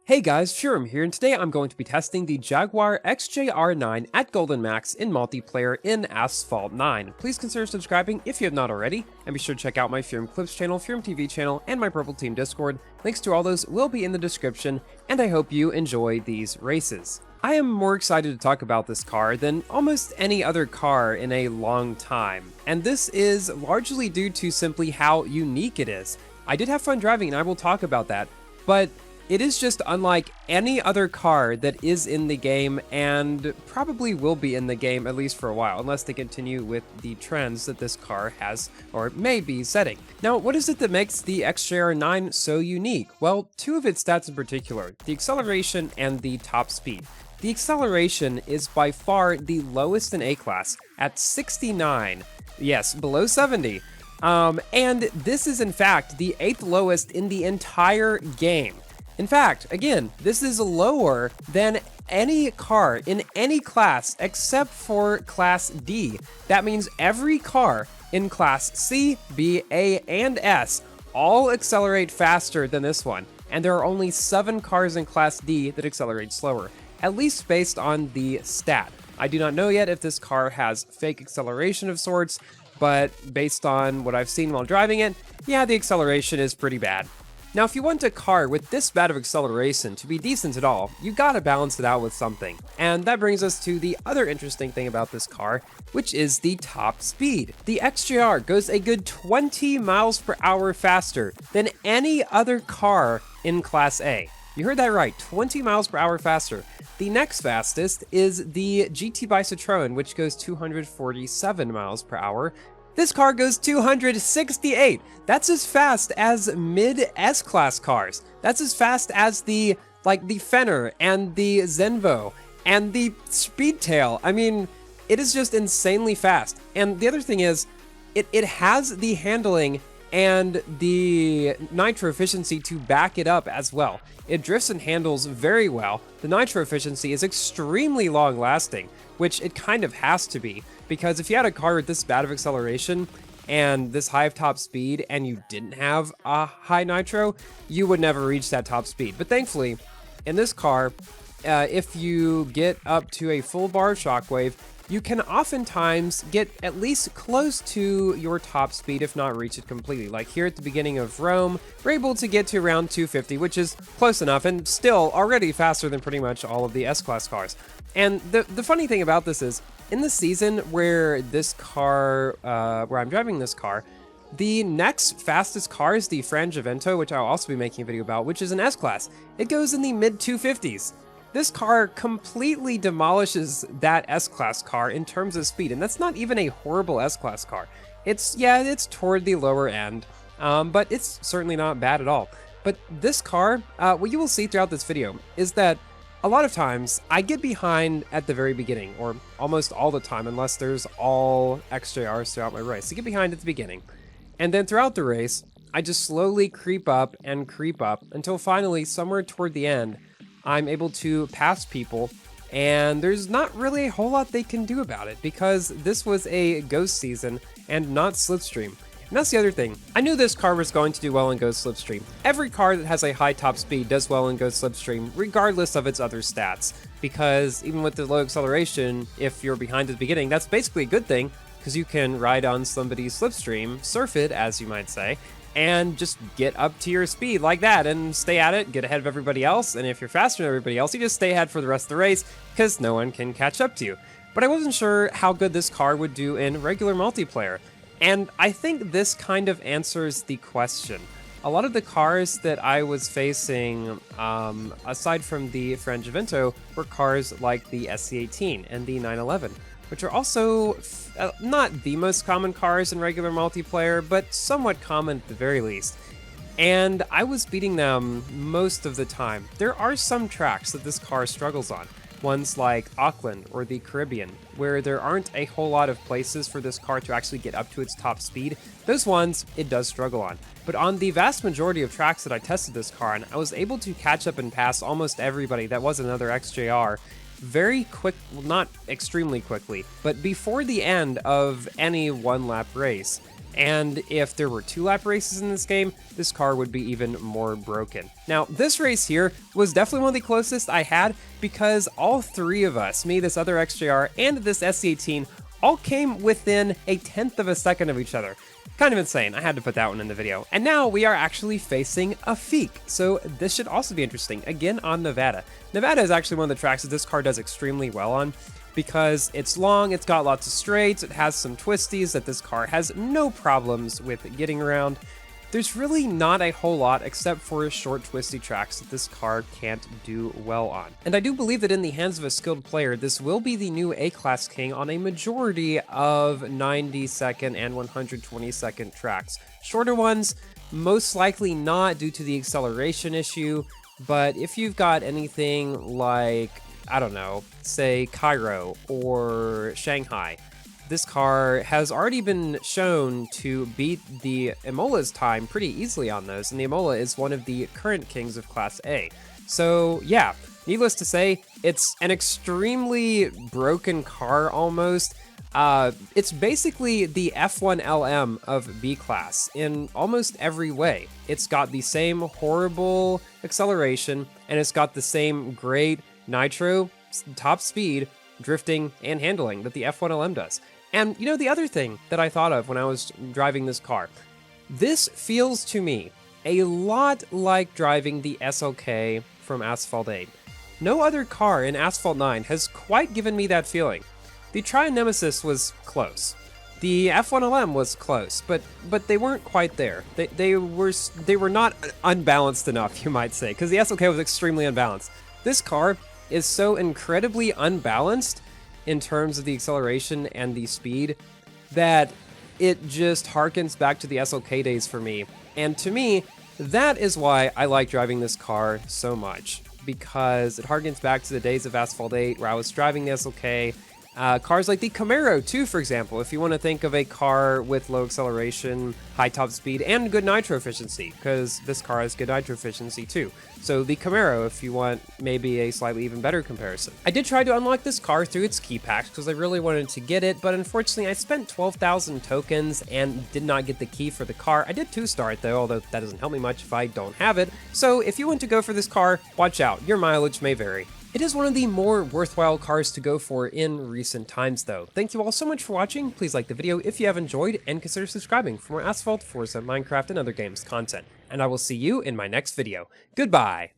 Hey guys, Shurum here, and today I'm going to be testing the Jaguar XJR-9 at Golden Max in multiplayer in Asphalt 9. Please consider subscribing if you have not already, and be sure to check out my Furum Clips channel, Furum TV channel, and my Purple Team Discord. Links to all those will be in the description, and I hope you enjoy these races. I am more excited to talk about this car than almost any other car in a long time, and this is largely due to simply how unique it is. I did have fun driving, and I will talk about that, but it is just unlike any other car that is in the game and probably will be in the game at least for a while, unless they continue with the trends that this car has or may be setting. Now, what is it that makes the XJR-9 so unique? Well, two of its stats in particular, the acceleration and the top speed. The acceleration is by far the lowest in A-Class at 69, yes, below 70. And this is in fact the 8th lowest in the entire game. In fact, again, this is lower than any car in any class except for Class D. That means every car in Class C, B, A, and S all accelerate faster than this one. And there are only 7 cars in Class D that accelerate slower, at least based on the stat. I do not know yet if this car has fake acceleration of sorts, but based on what I've seen while driving it, yeah, the acceleration is pretty bad. Now, if you want a car with this bad of acceleration to be decent at all, you gotta balance it out with something. And that brings us to the other interesting thing about this car, which is the top speed. The XJR goes a good 20 miles per hour faster than any other car in Class A. You heard that right, 20 miles per hour faster. The next fastest is the GT by Citroen, which goes 247 miles per hour. This car goes 268. That's as fast as mid S-Class cars. That's as fast as the Fenner and the Zenvo and the Speedtail. I mean, it is just insanely fast. And the other thing is, it has the handling and the Nitro Efficiency to back it up as well. It drifts and handles very well. The Nitro Efficiency is extremely long lasting, which it kind of has to be, because if you had a car with this bad of acceleration and this high of top speed and you didn't have a high nitro, you would never reach that top speed. But thankfully, in this car, if you get up to a full bar shockwave, you can oftentimes get at least close to your top speed, if not reach it completely. Like here at the beginning of Rome, we're able to get to around 250, which is close enough and still already faster than pretty much all of the S-Class cars. And the funny thing about this is, in the season where this car, where I'm driving this car, the next fastest car is the Frangivento, which I'll also be making a video about, which is an S-Class. It goes in the mid 250s. This car completely demolishes that S-Class car in terms of speed, and that's not even a horrible S-Class car. It's toward the lower end, but it's certainly not bad at all. But this car, what you will see throughout this video is that a lot of times I get behind at the very beginning, or almost all the time, unless there's all XJRs throughout my race. I get behind at the beginning, and then throughout the race, I just slowly creep up until finally, somewhere toward the end, I'm able to pass people, and there's not really a whole lot they can do about it because this was a Ghost season and not Slipstream. And that's the other thing. I knew this car was going to do well in Ghost Slipstream. Every car that has a high top speed does well in Ghost Slipstream, regardless of its other stats. Because even with the low acceleration, if you're behind at the beginning, that's basically a good thing, because you can ride on somebody's Slipstream, surf it, as you might say, and just get up to your speed like that and stay at it, get ahead of everybody else, and if you're faster than everybody else, you just stay ahead for the rest of the race, because no one can catch up to you. But I wasn't sure how good this car would do in regular multiplayer, and I think this kind of answers the question. A lot of the cars that I was facing, aside from the Frangivento, were cars like the SC18 and the 911. Which are also not the most common cars in regular multiplayer, but somewhat common at the very least. And I was beating them most of the time. There are some tracks that this car struggles on, ones like Auckland or the Caribbean, where there aren't a whole lot of places for this car to actually get up to its top speed. Those ones, it does struggle on. But on the vast majority of tracks that I tested this car on, I was able to catch up and pass almost everybody that was another XJR very quick, well, not extremely quickly, but before the end of any one-lap race. And if there were 2-lap races in this game, this car would be even more broken. Now, this race here was definitely one of the closest I had because all three of us, me, this other XJR, and this SC18, all came within a 1/10 of a second of each other. Kind of insane. I had to put that one in the video. And now we are actually facing a Feek, so this should also be interesting. Again, on Nevada. Nevada is actually one of the tracks that this car does extremely well on because it's long, it's got lots of straights, it has some twisties that this car has no problems with getting around. There's really not a whole lot except for short twisty tracks that this car can't do well on. And I do believe that in the hands of a skilled player, this will be the new A-Class King on a majority of 90-second and 120-second tracks. Shorter ones, most likely not due to the acceleration issue, but if you've got anything like, I don't know, say Cairo or Shanghai, this car has already been shown to beat the Imola's time pretty easily on those, and the Imola is one of the current kings of Class A. So yeah, needless to say, it's an extremely broken car almost. It's basically the F1 LM of B-Class in almost every way. It's got the same horrible acceleration, and it's got the same great nitro, top speed, drifting, and handling that the F1 LM does. And you know, the other thing that I thought of when I was driving this car, this feels to me a lot like driving the SLK from Asphalt 8. No other car in Asphalt 9 has quite given me that feeling. The Trion Nemesis was close. The F1 LM was close, but they weren't quite there. They were not unbalanced enough, you might say, because the SLK was extremely unbalanced. This car is so incredibly unbalanced in terms of the acceleration and the speed that it just harkens back to the SLK days for me. And to me, that is why I like driving this car so much, because it harkens back to the days of Asphalt 8 where I was driving the SLK. Cars like the Camaro too, for example, if you want to think of a car with low acceleration, high top speed, and good nitro efficiency, because this car has good nitro efficiency too. So the Camaro, if you want maybe a slightly even better comparison. I did try to unlock this car through its key packs because I really wanted to get it, but unfortunately I spent 12,000 tokens and did not get the key for the car. I did 2-star it though, although that doesn't help me much if I don't have it. So if you want to go for this car, watch out, your mileage may vary. It is one of the more worthwhile cars to go for in recent times though. Thank you all so much for watching, please like the video if you have enjoyed, and consider subscribing for more Asphalt, Forza, Minecraft, and other games content. And I will see you in my next video. Goodbye!